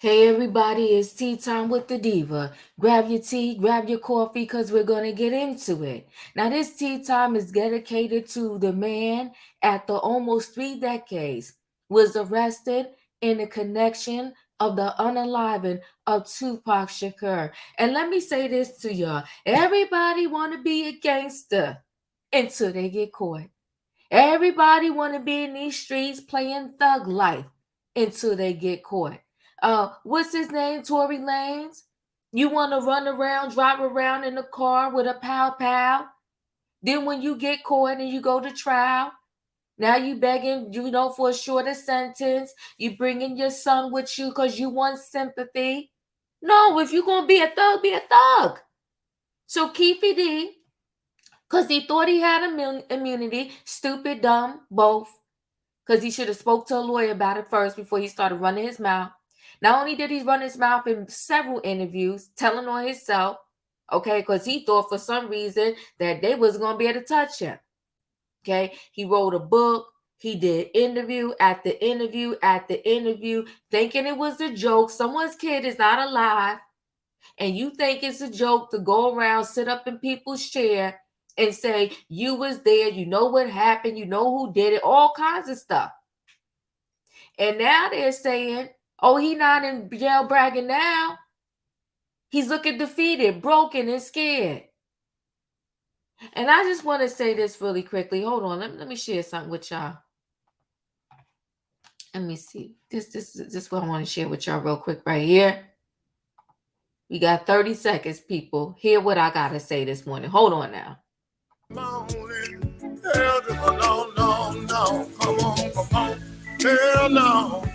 Hey everybody, it's tea time with the diva. Grab your tea, grab your coffee, because we're going to get into it. Now, this tea time is dedicated to the man after almost 3 decades was arrested in the connection of the unaliving of Tupac Shakur. And let me say this to y'all. Everybody want to be a gangster until they get caught. Everybody want to be in these streets playing thug life until they get caught. What's his name? Tory Lanez. You want to run around, drive around in a car with a pow pow. Then when you get caught and you go to trial, now you begging, for a shorter sentence. You bringing your son with you because you want sympathy. No, if you're gonna be a thug, be a thug. So Keefe D, because he thought he had immunity, stupid, dumb, both, because he should have spoke to a lawyer about it first before he started running his mouth. Not only did he run his mouth in several interviews, telling on himself, okay, because he thought for some reason that they wasn't going to be able to touch him. Okay, he wrote a book. He did interview after interview after interview, thinking it was a joke. Someone's kid is not alive, and you think it's a joke to go around, sit up in people's chair and say, you was there, you know what happened, you know who did it, all kinds of stuff. And now they're saying, oh, he not in jail bragging now. He's looking defeated, broken, and scared. And I just want to say this really quickly. Hold on. Let me share something with y'all. Let me see. This is what I want to share with y'all real quick right here. We got 30 seconds, people. Hear what I got to say this morning. Hold on now. Morning. Hell to the no, no, no. Come on. Hell no.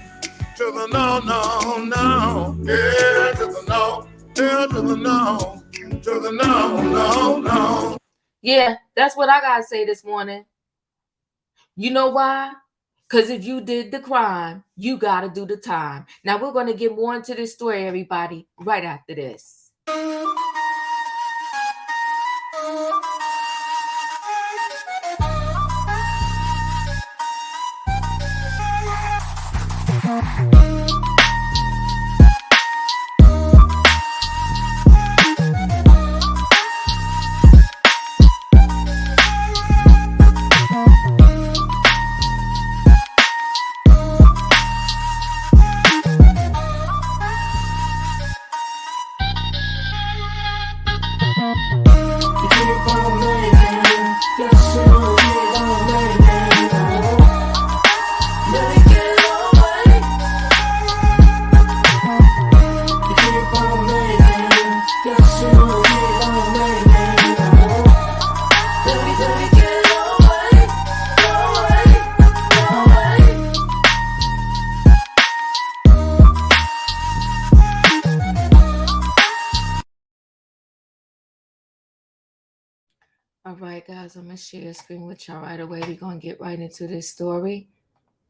To the no, no, no. Yeah, to the no. Hell to the no. To the no, no, no. Yeah, that's what I gotta say this morning. You know why? Because if you did the crime, you gotta do the time. Now we're gonna get more into this story, everybody, right after this. All right, guys, I'm going to share a screen with y'all right away. We're going to get right into this story.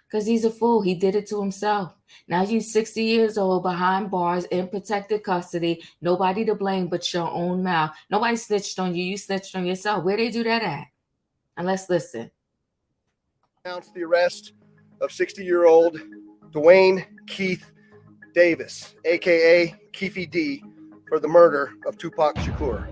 Because he's a fool. He did it to himself. Now he's 60 years old, behind bars, in protected custody. Nobody to blame but your own mouth. Nobody snitched on you. You snitched on yourself. Where they do that at? And let's listen. Announced the arrest of 60-year-old Duane Keith Davis, a.k.a. Keefe D, for the murder of Tupac Shakur.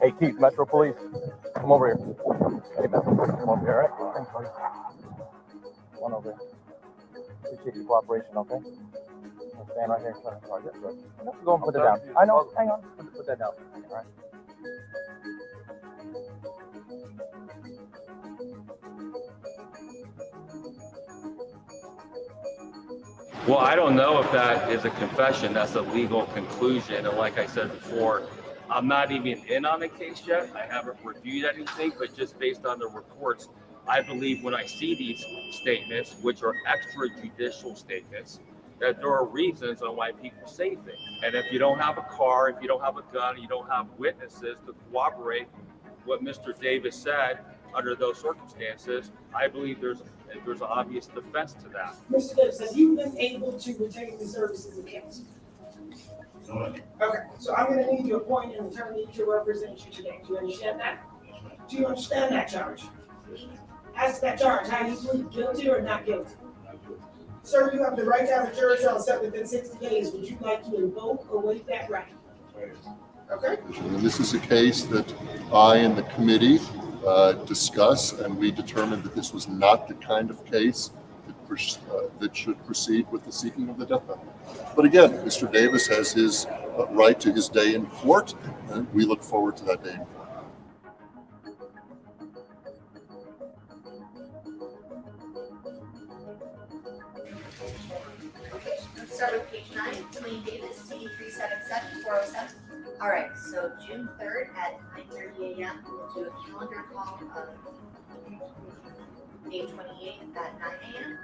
Hey, Keith, Metro Police, come over here. Hey, Metro Police, come over here, all right? Thanks, buddy. Come on over here. Appreciate your cooperation, okay? I'll stand right here in front of the car. Yes, sir. No, go and put it down. I know. Hang on. Put that down. All right. Well, I don't know if that is a confession. That's a legal conclusion. And like I said before, I'm not even in on the case yet. I haven't reviewed anything, but just based on the reports, I believe when I see these statements, which are extrajudicial statements, that there are reasons on why people say things. And if you don't have a car, if you don't have a gun, you don't have witnesses to corroborate what Mr. Davis said under those circumstances, I believe there's an obvious defense to that. Mr. Gibbs, have you been able to retain the services of counsel? Okay, so I'm gonna need to appoint an attorney to represent you today. Do you understand that? Do you understand that charge? As to that charge, how you plead, guilty or not guilty? Sir, you have the right to have a jury trial set within 60 days. Would you like to invoke or waive that right? Okay. And this is a case that I and the committee discuss, and we determined that this was not the kind of case that should proceed with the seeking of the death penalty. But again, Mr. Davis has his right to his day in court, and we look forward to that day in court. Okay, let's start with page 9, Duane Davis, CD 377-407. All right, so June 3rd at 9:30 a.m. We'll do a calendar call of May 28th at 9 a.m.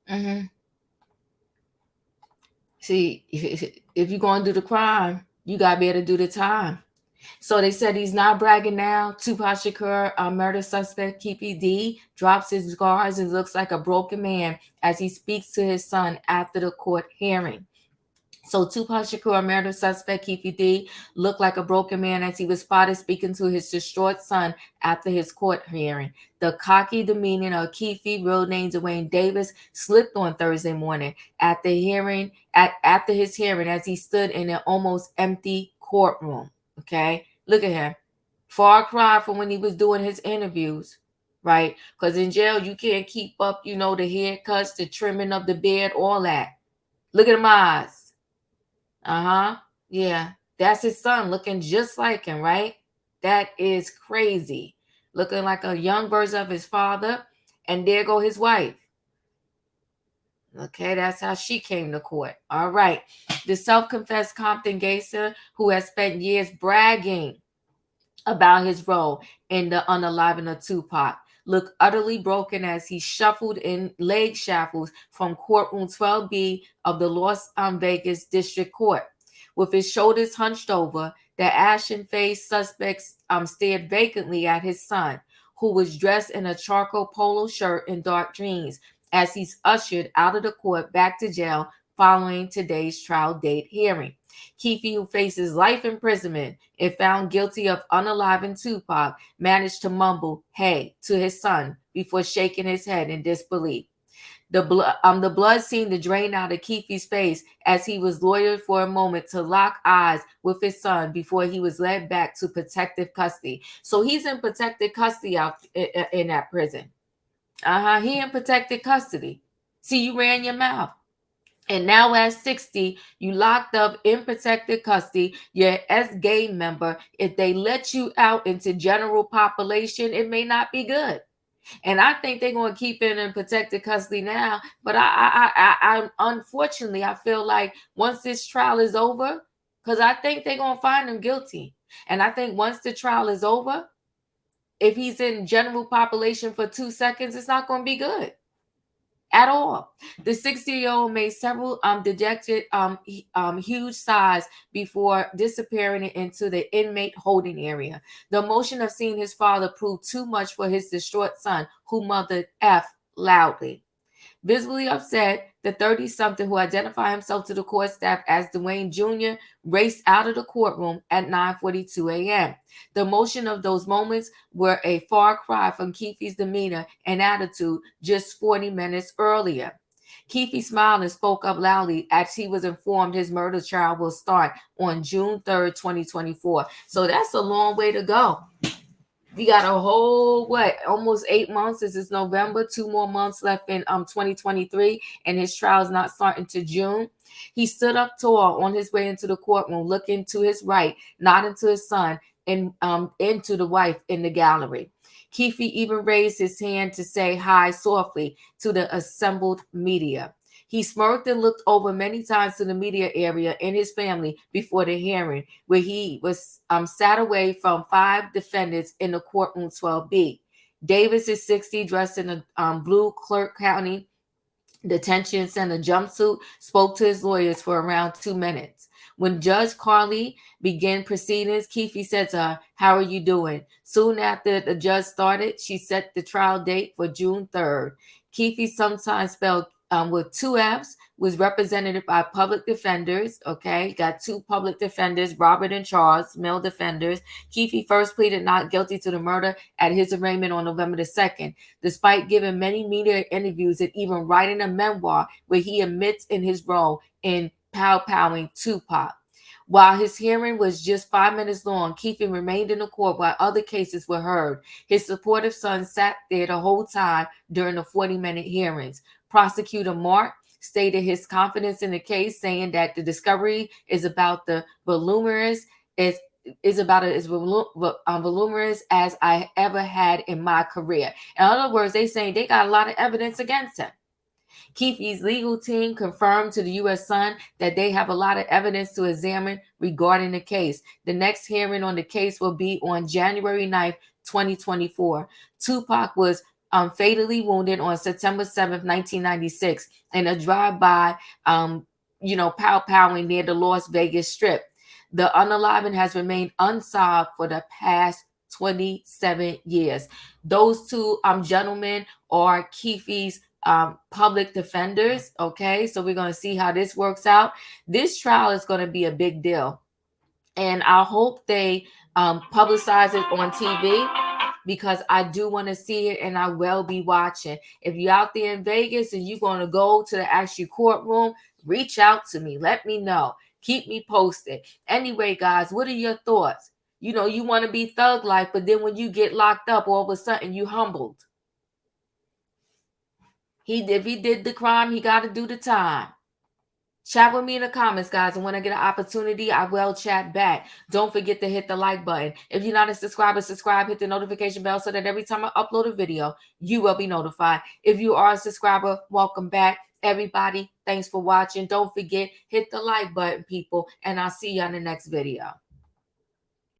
Mm-hmm. See, if you're going to do the crime, you got to be able to do the time. So they said he's not bragging now. Tupac Shakur, murder suspect Keefe D, drops his guards and looks like a broken man as he speaks to his son after the court hearing. So Tupac Shakur, murder suspect Keefe D, looked like a broken man as he was spotted speaking to his distraught son after his court hearing. The cocky demeanor of Keefe, real name Duane Davis, slipped on Thursday morning at the hearing. After his hearing, as he stood in an almost empty courtroom. Okay, look at him. Far cry from when he was doing his interviews, right? Because in jail you can't keep up, the haircuts, the trimming of the beard, all that. Look at my eyes. Yeah, that's his son looking just like him, right? That is crazy. Looking like a young version of his father. And there go his wife. Okay, that's how she came to court. All right. The self-confessed Compton gangster who has spent years bragging about his role in the unaliving of Tupac looked utterly broken as he shuffled in leg shackles from courtroom 12B of the Las Vegas District Court. With his shoulders hunched over, the ashen-faced suspect stared vacantly at his son, who was dressed in a charcoal polo shirt and dark jeans, as he's ushered out of the court back to jail following today's trial date hearing. Keefe, who faces life imprisonment if found guilty of unaliving Tupac, managed to mumble "hey" to his son before shaking his head in disbelief. The blood seemed to drain out of Keefe's face as he was loitered for a moment to lock eyes with his son before he was led back to protective custody. So he's in protective custody out in that prison. He in protective custody. See, you ran your mouth. And now at 60, you locked up in protective custody. You're an S-gay member. If they let you out into general population, it may not be good. And I think they're going to keep it in protective custody now. But I unfortunately, I feel like once this trial is over, because I think they're going to find him guilty. And I think once the trial is over, if he's in general population for 2 seconds, it's not going to be good at all. The 60-year-old made several dejected, huge sighs before disappearing into the inmate holding area. The emotion of seeing his father proved too much for his distraught son, who mothered F loudly. Visibly upset, the 30-something, who identified himself to the court staff as Duane Jr., raced out of the courtroom at 9:42 a.m. The emotion of those moments were a far cry from Keefe's demeanor and attitude just 40 minutes earlier. Keefe smiled and spoke up loudly as he was informed his murder trial will start on June 3rd, 2024. So that's a long way to go. We got a whole almost 8 months. This is November, 2 more months left in 2023, and his trial's not starting to June. He stood up tall on his way into the courtroom, looking to his right, nodding to his son, and into the wife in the gallery. Keefe even raised his hand to say hi softly to the assembled media. He smirked and looked over many times to the media area and his family before the hearing, where he was sat away from 5 defendants in the courtroom 12B. Davis is 60, dressed in a blue Clark County detention center jumpsuit, spoke to his lawyers for around 2 minutes. When Judge Carly began proceedings, Keefe said to her, "How are you doing?" Soon after the judge started, she set the trial date for June 3rd. Keefe, sometimes spelled with 2 F's, was represented by public defenders. Okay, got 2 public defenders, Robert and Charles, male defenders. Keefe first pleaded not guilty to the murder at his arraignment on November the 2nd. Despite giving many media interviews and even writing a memoir where he admits in his role in pow-powing Tupac. While his hearing was just 5 minutes long, Keefe remained in the court while other cases were heard. His supportive son sat there the whole time during the 40-minute hearings. Prosecutor Mark stated his confidence in the case, saying that the discovery is about the voluminous is about as voluminous as I ever had in my career. In other words, they saying they got a lot of evidence against him. Keefe's legal team confirmed to the U.S. Sun that they have a lot of evidence to examine regarding the case. The next hearing on the case will be on January 9th, 2024. Tupac was fatally wounded on September 7th, 1996 in a drive-by, pow-powing near the Las Vegas Strip. The unaliving has remained unsolved for the past 27 years. Those 2 gentlemen are Keefe's public defenders. Okay, so we're going to see how this works out. This trial is going to be a big deal, and I hope they publicize it on TV, because I do want to see it and I will be watching. If you're out there in Vegas and you're going to go to the actual courtroom, reach out to me. Let me know. Keep me posted. Anyway, guys, what are your thoughts? You want to be thug life, but then when you get locked up, all of a sudden you humbled. If he did the crime, he got to do the time. Chat with me in the comments, guys, and when I get an opportunity, I will chat back. Don't forget to hit the like button. If you're not a subscriber, subscribe, hit the notification bell so that every time I upload a video, you will be notified. If you are a subscriber, welcome back. Everybody, thanks for watching. Don't forget, hit the like button, people, and I'll see you on the next video.